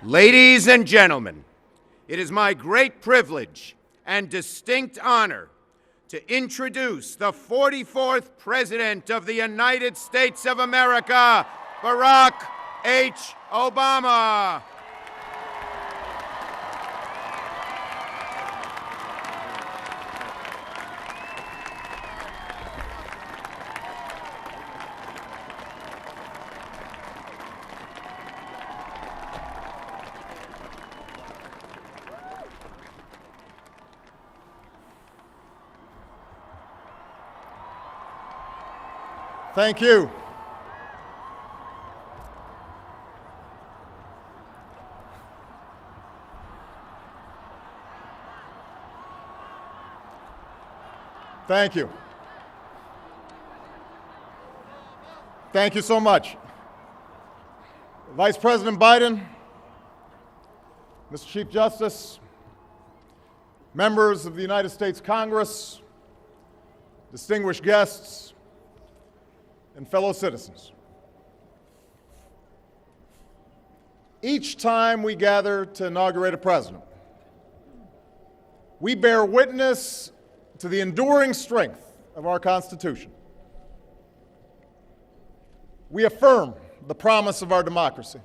Ladies and gentlemen, it is my great privilege and distinct honor to introduce the 44th President of the United States of America, Barack H. Obama. Thank you. Thank you. Thank you so much. Vice President Biden, Mr. Chief Justice, members of the United States Congress, distinguished guests, and fellow citizens. Each time we gather to inaugurate a president, we bear witness to the enduring strength of our Constitution. We affirm the promise of our democracy.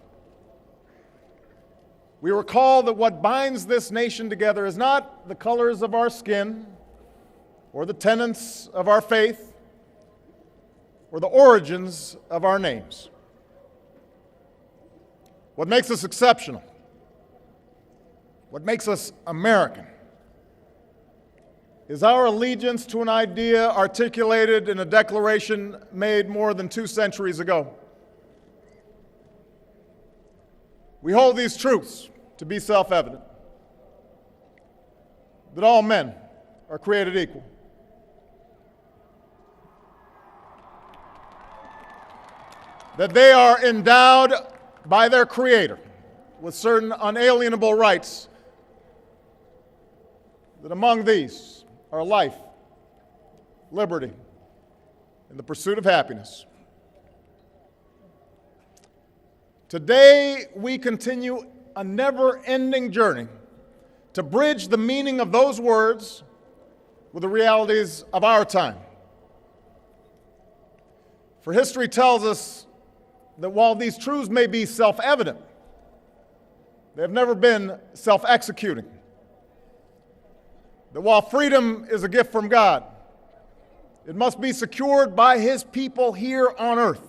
We recall that what binds this nation together is not the colors of our skin or the tenets of our faith or the origins of our names. What makes us exceptional, what makes us American, is our allegiance to an idea articulated in a declaration made more than 2 centuries ago. We hold these truths to be self-evident, that all men are created equal, that they are endowed by their Creator with certain unalienable rights, that among these are life, liberty, and the pursuit of happiness. Today, we continue a never-ending journey to bridge the meaning of those words with the realities of our time. For history tells us that while these truths may be self-evident, they have never been self-executing. That while freedom is a gift from God, it must be secured by His people here on earth.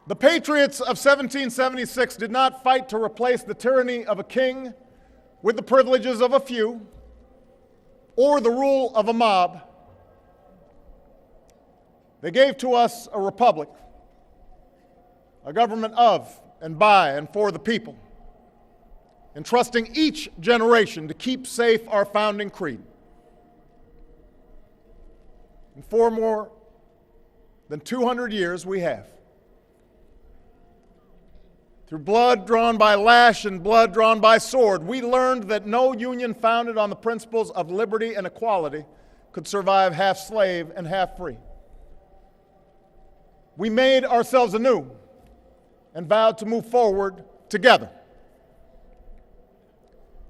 The patriots of 1776 did not fight to replace the tyranny of a king with the privileges of a few or the rule of a mob. They gave to us a republic, a government of and by and for the people, entrusting each generation to keep safe our founding creed. And for more than 200 years we have. Through blood drawn by lash and blood drawn by sword, we learned that no union founded on the principles of liberty and equality could survive half slave and half free. We made ourselves anew and vowed to move forward together.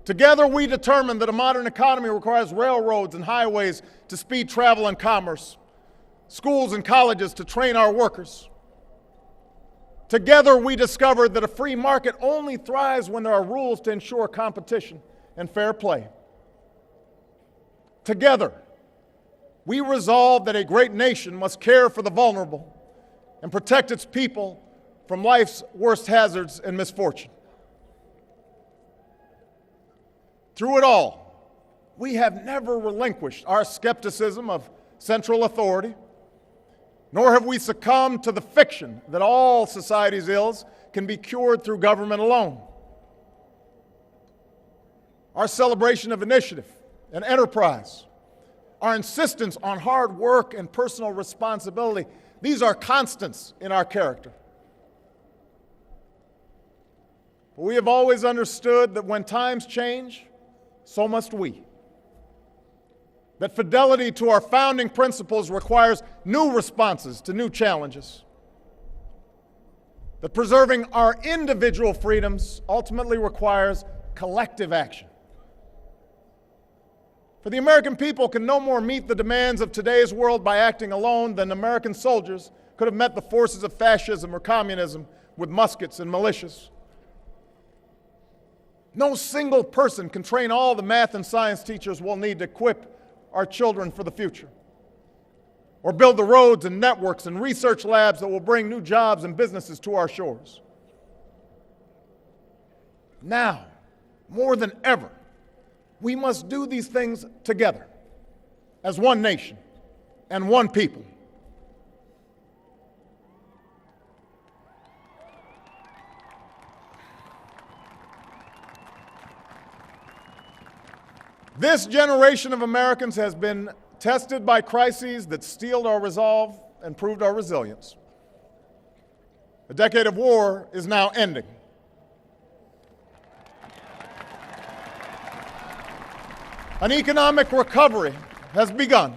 Together, we determined that a modern economy requires railroads and highways to speed travel and commerce, schools and colleges to train our workers. Together, we discovered that a free market only thrives when there are rules to ensure competition and fair play. Together, we resolved that a great nation must care for the vulnerable and protect its people from life's worst hazards and misfortune. Through it all, we have never relinquished our skepticism of central authority, nor have we succumbed to the fiction that all society's ills can be cured through government alone. Our celebration of initiative and enterprise, our insistence on hard work and personal responsibility, these are constants in our character. But we have always understood that when times change, so must we. That fidelity to our founding principles requires new responses to new challenges. that preserving our individual freedoms ultimately requires collective action. For the American people can no more meet the demands of today's world by acting alone than American soldiers could have met the forces of fascism or communism with muskets and militias. No single person can train all the math and science teachers we'll need to equip our children for the future, or build the roads and networks and research labs that will bring new jobs and businesses to our shores. Now, more than ever, we must do these things together as one nation and one people. This generation of Americans has been tested by crises that steeled our resolve and proved our resilience. A decade of war is now ending. An economic recovery has begun.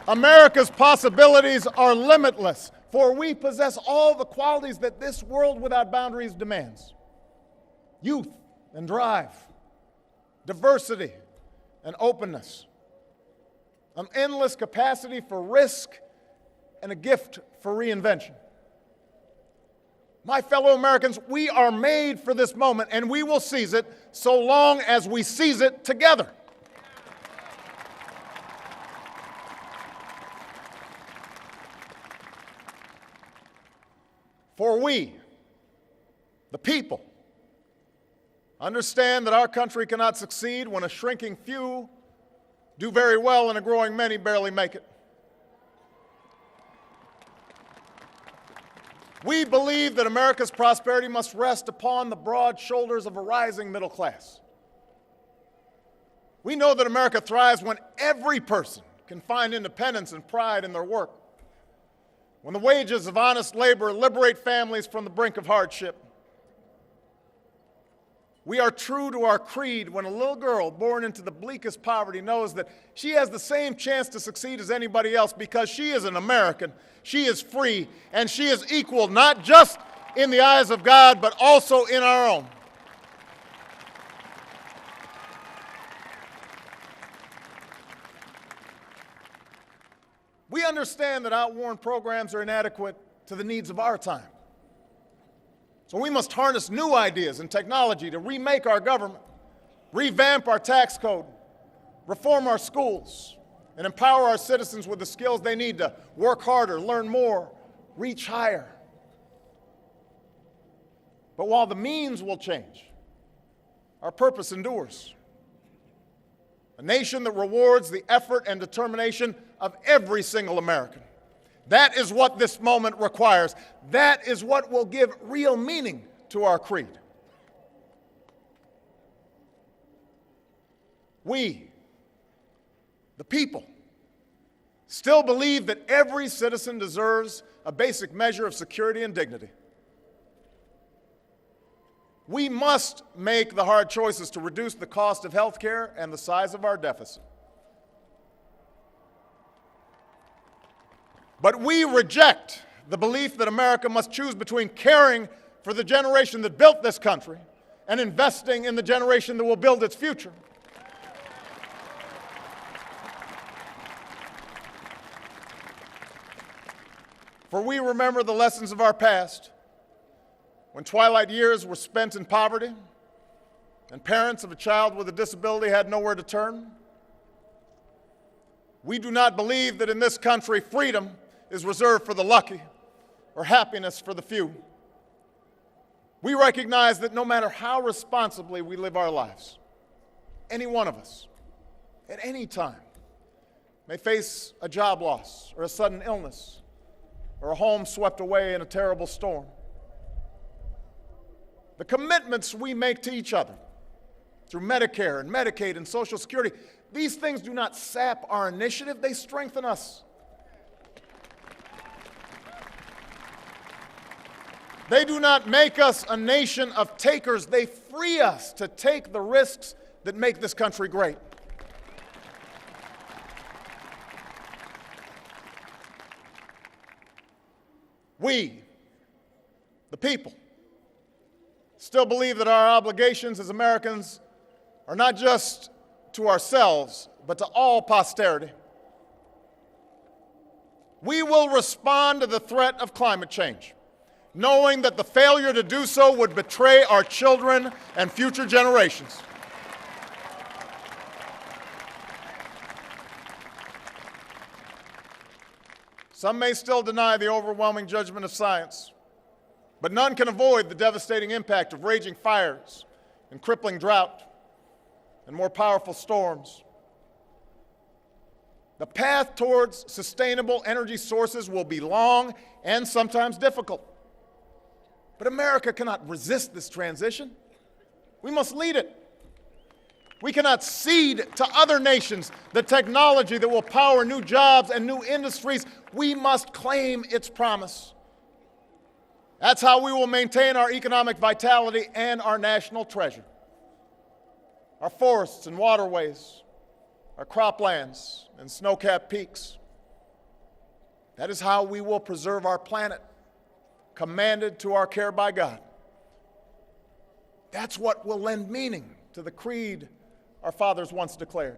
America's possibilities are limitless, for we possess all the qualities that this world without boundaries demands: youth and drive, diversity and openness, an endless capacity for risk, and a gift for reinvention. My fellow Americans, we are made for this moment, and we will seize it so long as we seize it together. For we, the people, understand that our country cannot succeed when a shrinking few do very well and a growing many barely make it. We believe that America's prosperity must rest upon the broad shoulders of a rising middle class. We know that America thrives when every person can find independence and pride in their work, when the wages of honest labor liberate families from the brink of hardship. We are true to our creed when a little girl born into the bleakest poverty knows that she has the same chance to succeed as anybody else because she is an American, she is free, and she is equal not just in the eyes of God, but also in our own. We understand that outworn programs are inadequate to the needs of our time. So we must harness new ideas and technology to remake our government, revamp our tax code, reform our schools, and empower our citizens with the skills they need to work harder, learn more, reach higher. But while the means will change, our purpose endures. A nation that rewards the effort and determination of every single American. That is what this moment requires. That is what will give real meaning to our creed. We, the people, still believe that every citizen deserves a basic measure of security and dignity. We must make the hard choices to reduce the cost of health care and the size of our deficit. But we reject the belief that America must choose between caring for the generation that built this country and investing in the generation that will build its future. For we remember the lessons of our past, when twilight years were spent in poverty and parents of a child with a disability had nowhere to turn. We do not believe that in this country freedom is reserved for the lucky or happiness for the few. We recognize that no matter how responsibly we live our lives, any one of us, at any time, may face a job loss or a sudden illness or a home swept away in a terrible storm. The commitments we make to each other through Medicare and Medicaid and Social Security, these things do not sap our initiative, they strengthen us. They do not make us a nation of takers, they free us to take the risks that make this country great. We, the people, still believe that our obligations as Americans are not just to ourselves, but to all posterity. We will respond to the threat of climate change, knowing that the failure to do so would betray our children and future generations. Some may still deny the overwhelming judgment of science, but none can avoid the devastating impact of raging fires and crippling drought and more powerful storms. The path towards sustainable energy sources will be long and sometimes difficult. But America cannot resist this transition. We must lead it. We cannot cede to other nations the technology that will power new jobs and new industries. We must claim its promise. That's how we will maintain our economic vitality and our national treasure. Our forests and waterways, our croplands and snow-capped peaks. That is how we will preserve our planet, commanded to our care by God. That's what will lend meaning to the creed our fathers once declared.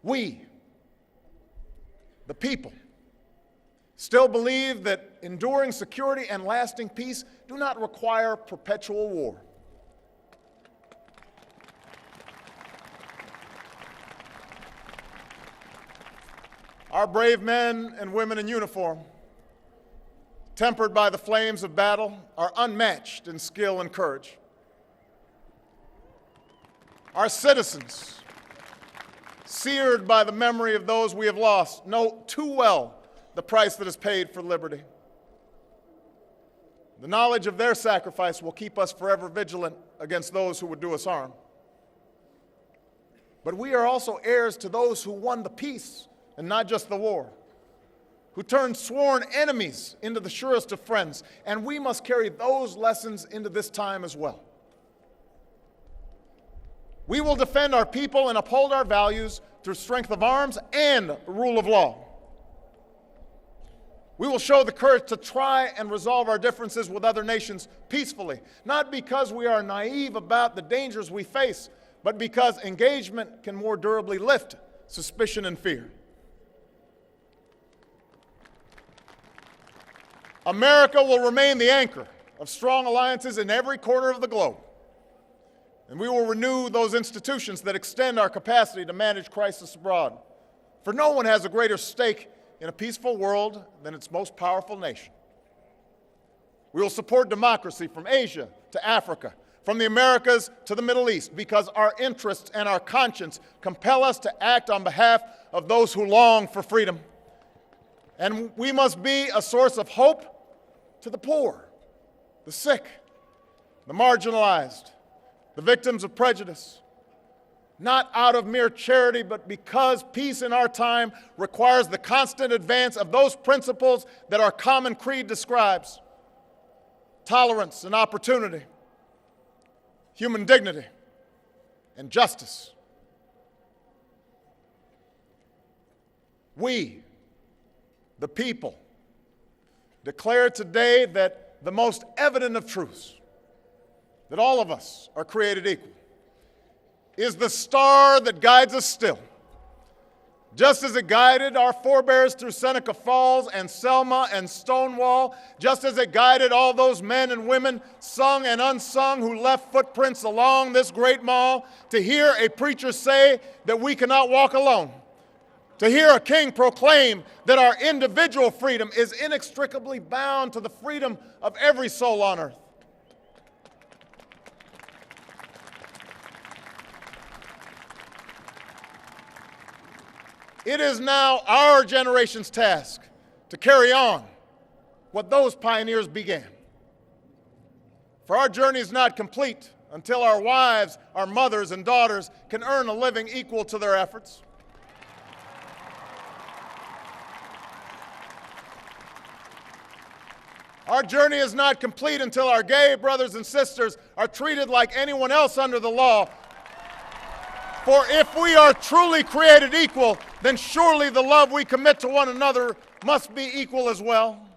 We, the people, still believe that enduring security and lasting peace do not require perpetual war. Our brave men and women in uniform, tempered by the flames of battle, are unmatched in skill and courage. Our citizens, seared by the memory of those we have lost, know too well the price that is paid for liberty. The knowledge of their sacrifice will keep us forever vigilant against those who would do us harm. But we are also heirs to those who won the peace and not just the war, who turned sworn enemies into the surest of friends, and we must carry those lessons into this time as well. We will defend our people and uphold our values through strength of arms and rule of law. We will show the courage to try and resolve our differences with other nations peacefully, not because we are naive about the dangers we face, but because engagement can more durably lift suspicion and fear. America will remain the anchor of strong alliances in every corner of the globe. And we will renew those institutions that extend our capacity to manage crisis abroad. For no one has a greater stake in a peaceful world than its most powerful nation. We will support democracy from Asia to Africa, from the Americas to the Middle East, because our interests and our conscience compel us to act on behalf of those who long for freedom. And we must be a source of hope to the poor, the sick, the marginalized, the victims of prejudice, not out of mere charity, but because peace in our time requires the constant advance of those principles that our common creed describes: tolerance and opportunity, human dignity, and justice. We, the people, declare today that the most evident of truths, that all of us are created equal, is the star that guides us still. Just as it guided our forebears through Seneca Falls and Selma and Stonewall, just as it guided all those men and women, sung and unsung, who left footprints along this great mall, to hear a preacher say that we cannot walk alone, to hear a king proclaim that our individual freedom is inextricably bound to the freedom of every soul on earth. It is now our generation's task to carry on what those pioneers began. For our journey is not complete until our wives, our mothers, and daughters can earn a living equal to their efforts. Our journey is not complete until our gay brothers and sisters are treated like anyone else under the law. For if we are truly created equal, then surely the love we commit to one another must be equal as well.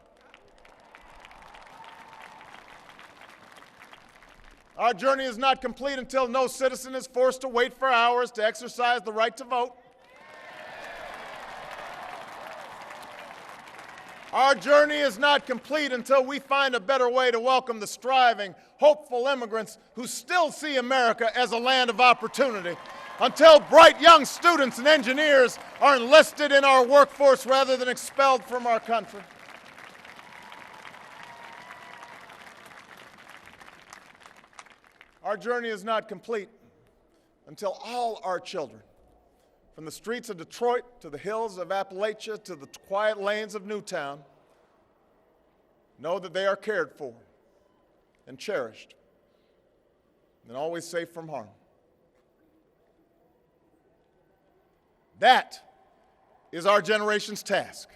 Our journey is not complete until no citizen is forced to wait for hours to exercise the right to vote. Our journey is not complete until we find a better way to welcome the striving, hopeful immigrants who still see America as a land of opportunity, until bright young students and engineers are enlisted in our workforce rather than expelled from our country. Our journey is not complete until all our children, from the streets of Detroit to the hills of Appalachia to the quiet lanes of Newtown, know that they are cared for and cherished and always safe from harm. That is our generation's task,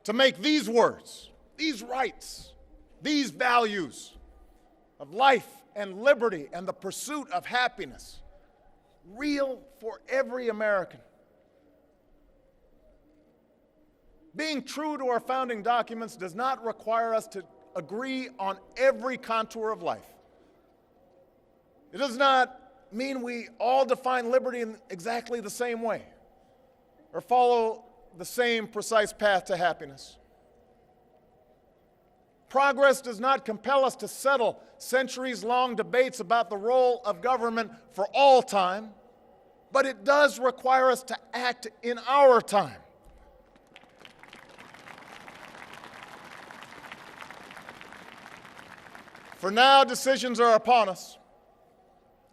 to make these words, these rights, these values of life and liberty and the pursuit of happiness real for every American. Being true to our founding documents does not require us to agree on every contour of life. It does not mean we all define liberty in exactly the same way or follow the same precise path to happiness. Progress does not compel us to settle centuries-long debates about the role of government for all time, but it does require us to act in our time. For now, decisions are upon us,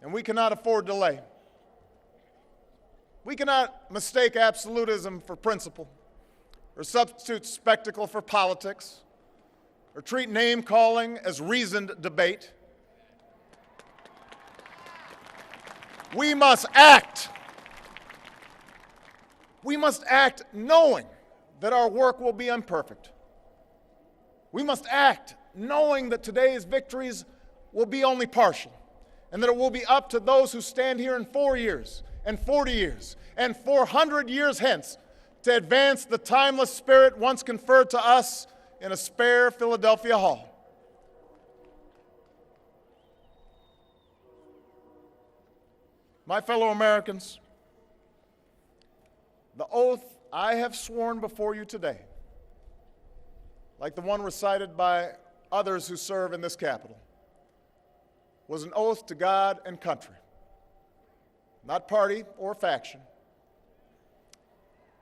and we cannot afford delay. We cannot mistake absolutism for principle, or substitute spectacle for politics, or treat name-calling as reasoned debate. We must act. We must act knowing that our work will be imperfect. We must act knowing that today's victories will be only partial, and that it will be up to those who stand here in 4 years, and 40 years, and 400 years hence to advance the timeless spirit once conferred to us in a spare Philadelphia hall. My fellow Americans, the oath I have sworn before you today, like the one recited by others who serve in this Capitol, was an oath to God and country, not party or faction.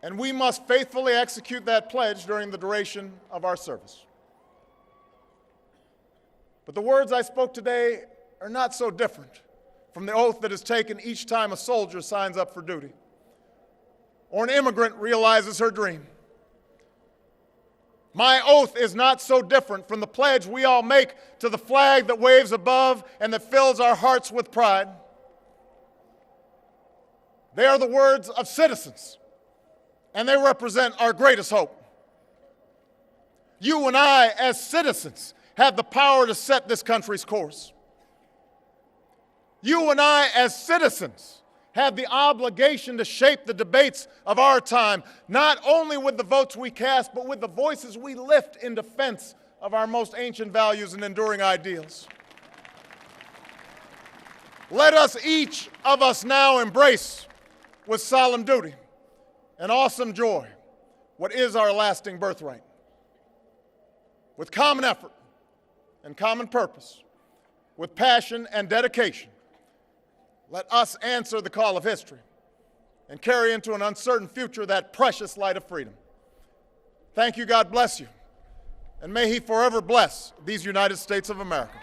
And we must faithfully execute that pledge during the duration of our service. But the words I spoke today are not so different from the oath that is taken each time a soldier signs up for duty, or an immigrant realizes her dream. My oath is not so different from the pledge we all make to the flag that waves above and that fills our hearts with pride. They are the words of citizens, and they represent our greatest hope. You and I, as citizens, have the power to set this country's course. You and I, as citizens, have the obligation to shape the debates of our time, not only with the votes we cast, but with the voices we lift in defense of our most ancient values and enduring ideals. Let us, each of us, now embrace with solemn duty and awesome joy what is our lasting birthright. With common effort and common purpose, with passion and dedication, let us answer the call of history and carry into an uncertain future that precious light of freedom. Thank you, God bless you, and may He forever bless these United States of America.